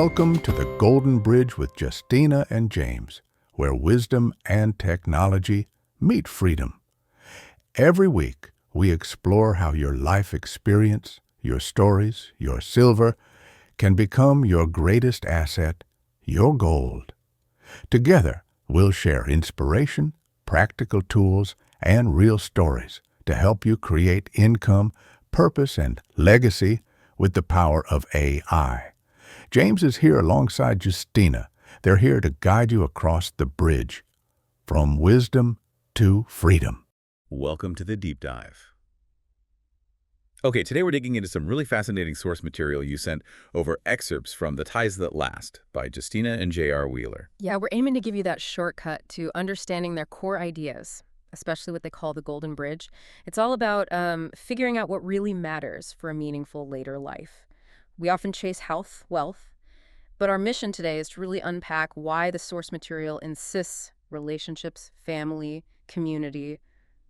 Welcome to the Golden Bridge with Justina and James, where wisdom and technology meet freedom. Every week, we explore how your life experience, your stories, your silver, can become your greatest asset, your gold. Together, we'll share inspiration, practical tools, and real stories to help you create income, purpose, and legacy with the power of AI. James is here alongside Justina. They're here to guide you across the bridge, from wisdom to freedom. Welcome to the deep dive. Okay, today we're digging into some really fascinating source material you sent over excerpts from The Ties That Last by Justina and J.R. Wheeler. Yeah, we're aiming to give you that shortcut to understanding their core ideas, especially what they call the Golden Bridge. It's all about figuring out what really matters for a meaningful later life. We often chase health, wealth, but our mission today is to really unpack why the source material insists relationships, family, community,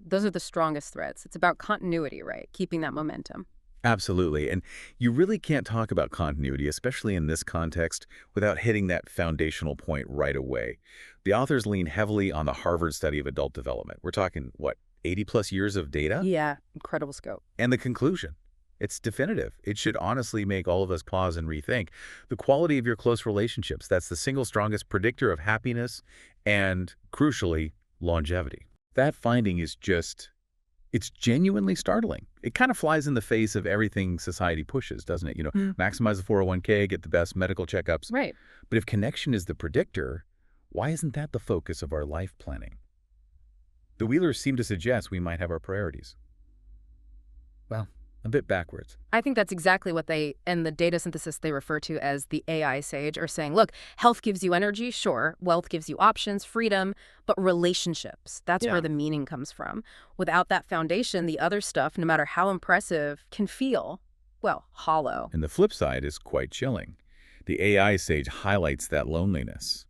those are the strongest threads. It's about continuity, right? Keeping that momentum. Absolutely, and you really can't talk about continuity, especially in this context, without hitting that foundational point right away. The authors lean heavily on the Harvard study of adult development. We're talking, what, 80-plus years of data? Yeah, incredible scope. And the conclusion. It's definitive. It should honestly make all of us pause and rethink. The quality of your close relationships, that's the single strongest predictor of happiness and, crucially, longevity. That finding is it's genuinely startling. It kind of flies in the face of everything society pushes, doesn't it? Maximize the 401k, get the best medical checkups. Right. But if connection is the predictor, why isn't that the focus of our life planning? The Wheelers seem to suggest we might have our priorities. Well, a bit backwards. I think that's exactly what they, and the data synthesis they refer to as the AI sage, are saying, look, health gives you energy, sure, wealth gives you options, freedom, but relationships, that's where the meaning comes from. Without that foundation, the other stuff, no matter how impressive, can feel, well, hollow. And the flip side is quite chilling. The AI sage highlights that loneliness.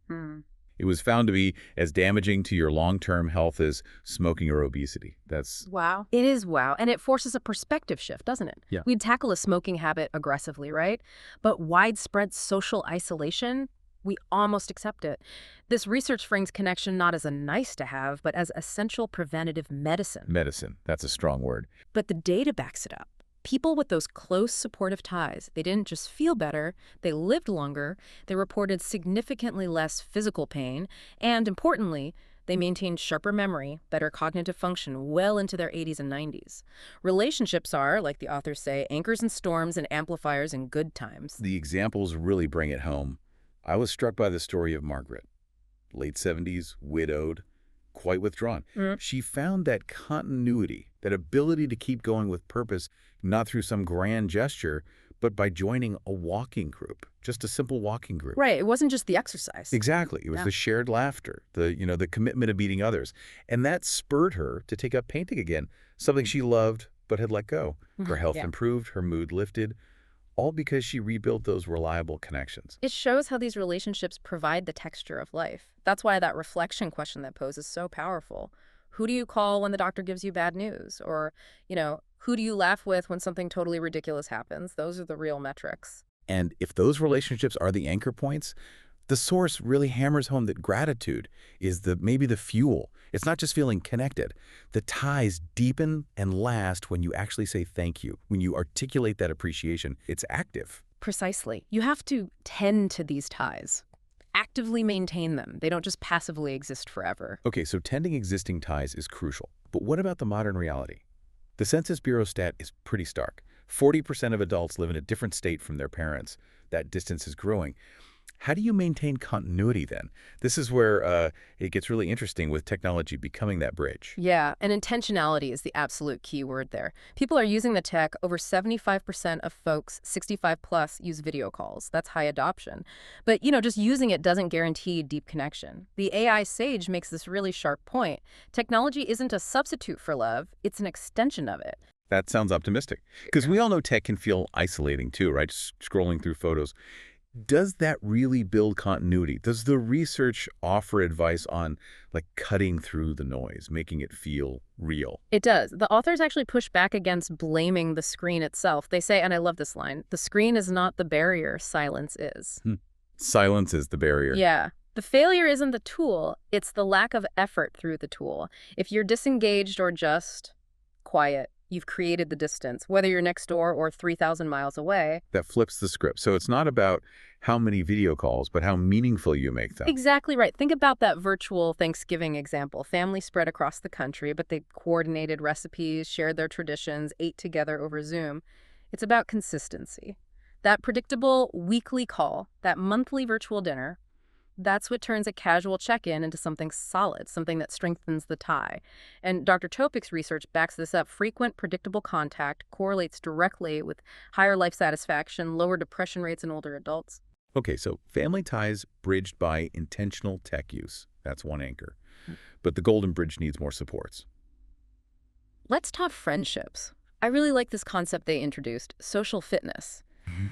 It was found to be as damaging to your long-term health as smoking or obesity. That's... Wow. It is wow. And it forces a perspective shift, doesn't it? Yeah. We'd tackle a smoking habit aggressively, right? But widespread social isolation, we almost accept it. This research frames connection not as a nice to have, but as essential preventative medicine. Medicine. That's a strong word. But the data backs it up. People with those close supportive ties, they didn't just feel better, they lived longer, they reported significantly less physical pain, and importantly, they maintained sharper memory, better cognitive function well into their 80s and 90s. Relationships are, like the authors say, anchors in storms and amplifiers in good times. The examples really bring it home. I was struck by the story of Margaret. Late 70s, widowed, quite withdrawn. She found that continuity, that ability to keep going with purpose, not through some grand gesture, but by joining a walking group, just a simple walking group. Right. It wasn't just the exercise. Exactly. It was the shared laughter, the commitment of meeting others. And that spurred her to take up painting again, something she loved but had let go. Her health improved, her mood lifted, all because she rebuilt those reliable connections. It shows how these relationships provide the texture of life. That's why that reflection question that poses is so powerful. Who do you call when the doctor gives you bad news? Or, who do you laugh with when something totally ridiculous happens? Those are the real metrics. And if those relationships are the anchor points, the source really hammers home that gratitude is maybe the fuel. It's not just feeling connected. The ties deepen and last when you actually say thank you. When you articulate that appreciation, it's active. Precisely. You have to tend to these ties. Actively maintain them. They don't just passively exist forever. Okay, so tending existing ties is crucial. But what about the modern reality? The Census Bureau stat is pretty stark. 40% of adults live in a different state from their parents. That distance is growing. How do you maintain continuity then? This is where it gets really interesting with technology becoming that bridge. Yeah, and intentionality is the absolute key word there. People are using the tech. Over 75% of folks 65 plus use video calls. That's high adoption. But, just using it doesn't guarantee deep connection. The AI sage makes this really sharp point. Technology isn't a substitute for love. It's an extension of it. That sounds optimistic. Because we all know tech can feel isolating too, right? Scrolling through photos. Does that really build continuity? Does the research offer advice on cutting through the noise, making it feel real? It does. The authors actually push back against blaming the screen itself. They say, and I love this line, the screen is not the barrier, silence is. Silence is the barrier. Yeah. The failure isn't the tool, it's the lack of effort through the tool. If you're disengaged or just quiet, you've created the distance, whether you're next door or 3,000 miles away. That flips the script. So it's not about how many video calls, but how meaningful you make them. Exactly right. Think about that virtual Thanksgiving example. Families spread across the country, but they coordinated recipes, shared their traditions, ate together over Zoom. It's about consistency. That predictable weekly call, that monthly virtual dinner, that's what turns a casual check-in into something solid, something that strengthens the tie. And Dr. Topik's research backs this up. Frequent, predictable contact correlates directly with higher life satisfaction, lower depression rates in older adults. Okay, so family ties bridged by intentional tech use. That's one anchor. But the Golden Bridge needs more supports. Let's talk friendships. I really like this concept they introduced, social fitness.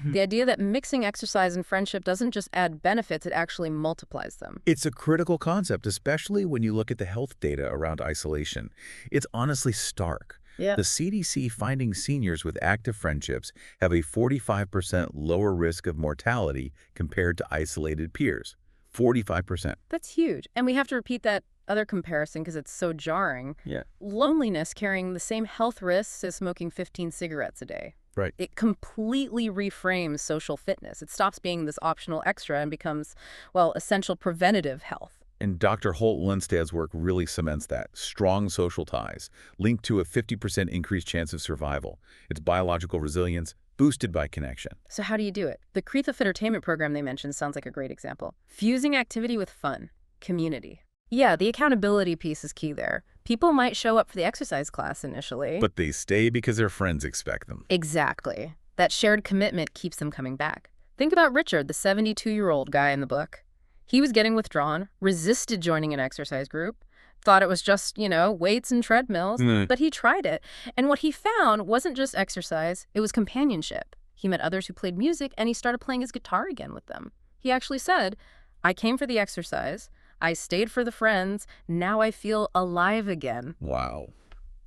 The idea that mixing exercise and friendship doesn't just add benefits, it actually multiplies them. It's a critical concept, especially when you look at the health data around isolation. It's honestly stark. Yeah. The CDC finding seniors with active friendships have a 45% lower risk of mortality compared to isolated peers. 45%. That's huge. And we have to repeat that other comparison because it's so jarring. Yeah. Loneliness carrying the same health risks as smoking 15 cigarettes a day. Right. It completely reframes social fitness. It stops being this optional extra and becomes, well, essential preventative health. And Dr. Holt-Lundsted's work really cements that. Strong social ties, linked to a 50% increased chance of survival. It's biological resilience, boosted by connection. So how do you do it? The Kretha Entertainment program they mentioned sounds like a great example. Fusing activity with fun, community. Yeah, the accountability piece is key there. People might show up for the exercise class initially. But they stay because their friends expect them. Exactly. That shared commitment keeps them coming back. Think about Richard, the 72-year-old guy in the book. He was getting withdrawn, resisted joining an exercise group, thought it was just, weights and treadmills, but he tried it. And what he found wasn't just exercise, it was companionship. He met others who played music, and he started playing his guitar again with them. He actually said, I came for the exercise, I stayed for the friends, now I feel alive again. Wow.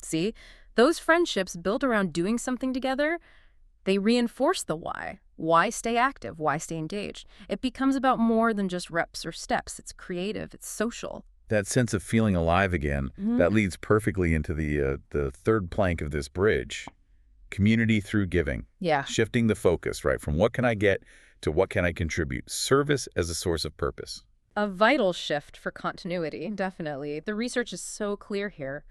See, those friendships built around doing something together, they reinforce the why. Why stay active? Why stay engaged? It becomes about more than just reps or steps. It's creative. It's social. That sense of feeling alive again, that leads perfectly into the third plank of this bridge. Community through giving. Yeah. Shifting the focus, right, from what can I get to what can I contribute. Service as a source of purpose. A vital shift for continuity, definitely. The research is so clear here.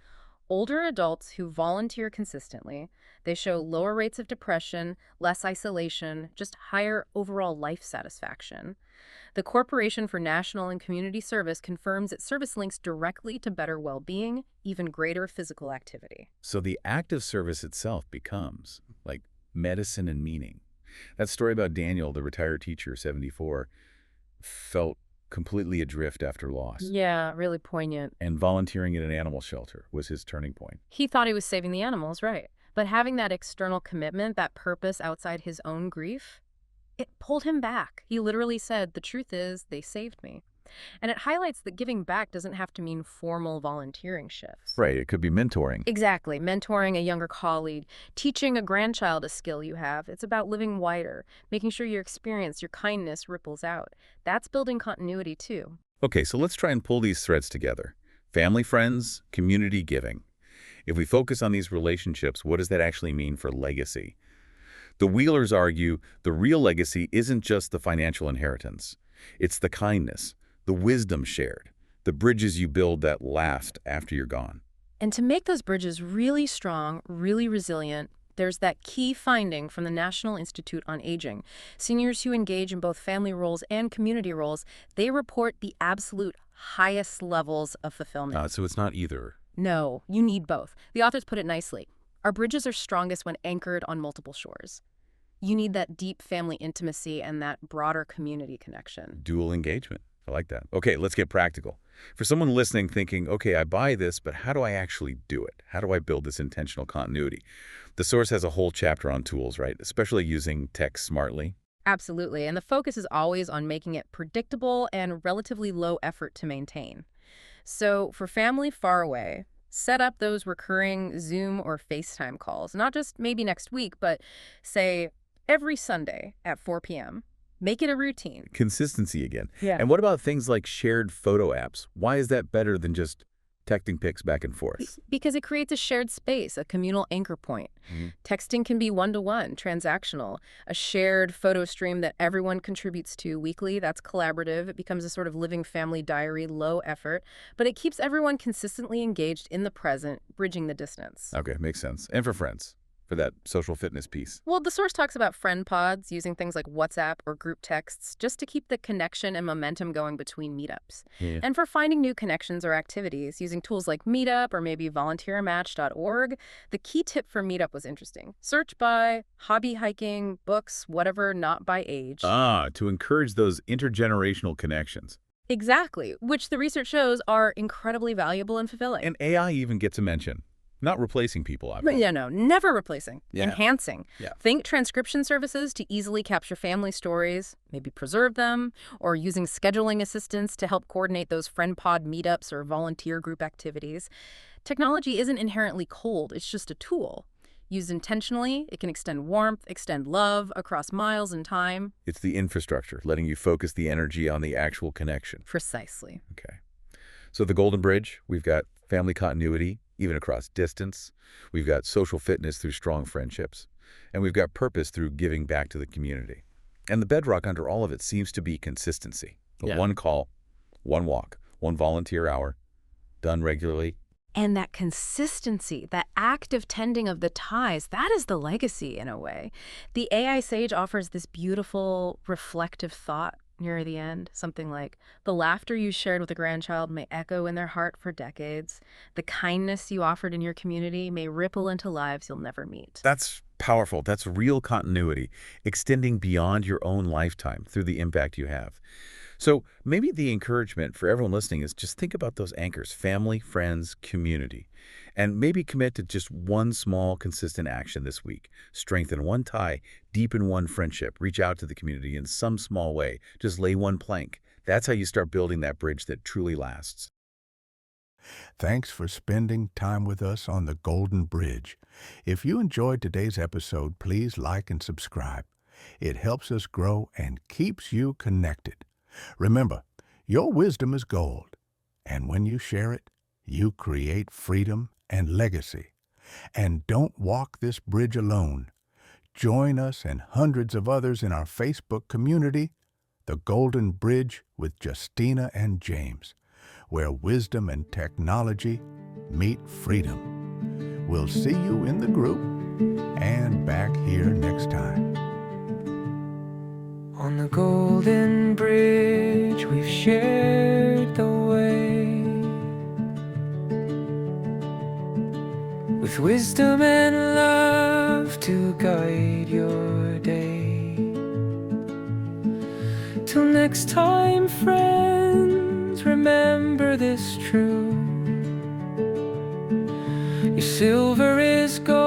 Older adults who volunteer consistently, they show lower rates of depression, less isolation, just higher overall life satisfaction. The Corporation for National and Community Service confirms that service links directly to better well-being, even greater physical activity. So the act of service itself becomes like medicine and meaning. That story about Daniel, the retired teacher, 74, felt completely adrift after loss. Yeah, really poignant. And volunteering at an animal shelter was his turning point. He thought he was saving the animals, right? But having that external commitment, that purpose outside his own grief, it pulled him back. He literally said, the truth is, they saved me. And it highlights that giving back doesn't have to mean formal volunteering shifts. Right, it could be mentoring. Exactly. Mentoring a younger colleague, teaching a grandchild a skill you have. It's about living wider, making sure your experience, your kindness ripples out. That's building continuity too. Okay, so let's try and pull these threads together. Family, friends, community, giving. If we focus on these relationships, what does that actually mean for legacy? The Wheelers argue the real legacy isn't just the financial inheritance. It's the kindness, the wisdom shared, the bridges you build that last after you're gone. And to make those bridges really strong, really resilient, there's that key finding from the National Institute on Aging. Seniors who engage in both family roles and community roles, they report the absolute highest levels of fulfillment. So it's not either. No, you need both. The authors put it nicely. Our bridges are strongest when anchored on multiple shores. You need that deep family intimacy and that broader community connection. Dual engagement. I like that. Okay, let's get practical. For someone listening thinking, okay, I buy this, but how do I actually do it? How do I build this intentional continuity? The source has a whole chapter on tools, right? Especially using tech smartly. Absolutely. And the focus is always on making it predictable and relatively low effort to maintain. So for family far away, set up those recurring Zoom or FaceTime calls, not just maybe next week, but say every Sunday at 4 p.m. Make it a routine. Consistency again. Yeah. And what about things like shared photo apps? Why is that better than just texting pics back and forth? Because it creates a shared space, a communal anchor point. Texting can be one-to-one, transactional. A shared photo stream that everyone contributes to weekly, that's collaborative. It becomes a sort of living family diary, low effort, but it keeps everyone consistently engaged in the present, bridging the distance. Okay, makes sense. And for friends, for that social fitness piece. Well, the source talks about friend pods, using things like WhatsApp or group texts just to keep the connection and momentum going between meetups. Yeah. And for finding new connections or activities, using tools like Meetup or maybe volunteermatch.org, the key tip for Meetup was interesting. Search by hobby, hiking, books, whatever, not by age. To encourage those intergenerational connections. Exactly, which the research shows are incredibly valuable and fulfilling. And AI even gets a mention. Not replacing people, obviously. Yeah, no, never replacing. Yeah. Enhancing. Yeah. Think transcription services to easily capture family stories, maybe preserve them, or using scheduling assistants to help coordinate those friend pod meetups or volunteer group activities. Technology isn't inherently cold, it's just a tool. Used intentionally, it can extend warmth, extend love across miles and time. It's the infrastructure, letting you focus the energy on the actual connection. Precisely. Okay. So the Golden Bridge, we've got family continuity, even across distance. We've got social fitness through strong friendships. And we've got purpose through giving back to the community. And the bedrock under all of it seems to be consistency. Yeah. One call, one walk, one volunteer hour, done regularly. And that consistency, that active tending of the ties, that is the legacy in a way. The AI Sage offers this beautiful, reflective thought near the end, something like, the laughter you shared with a grandchild may echo in their heart for decades. The kindness you offered in your community may ripple into lives you'll never meet. That's powerful. That's real continuity, extending beyond your own lifetime through the impact you have. So maybe the encouragement for everyone listening is just think about those anchors: family, friends, community, and maybe commit to just one small, consistent action this week. Strengthen one tie, deepen one friendship, reach out to the community in some small way. Just lay one plank. That's how you start building that bridge that truly lasts. Thanks for spending time with us on the Golden Bridge. If you enjoyed today's episode, please like and subscribe. It helps us grow and keeps you connected. Remember, your wisdom is gold, and when you share it, you create freedom and legacy. And don't walk this bridge alone. Join us and hundreds of others in our Facebook community, The Golden Bridge with Justina and James, where wisdom and technology meet freedom. We'll see you in the group and back here next time. On the Golden Bridge, we've shared the way, with wisdom and love to guide your day. Till next time, friends, remember this true: your silver is gold,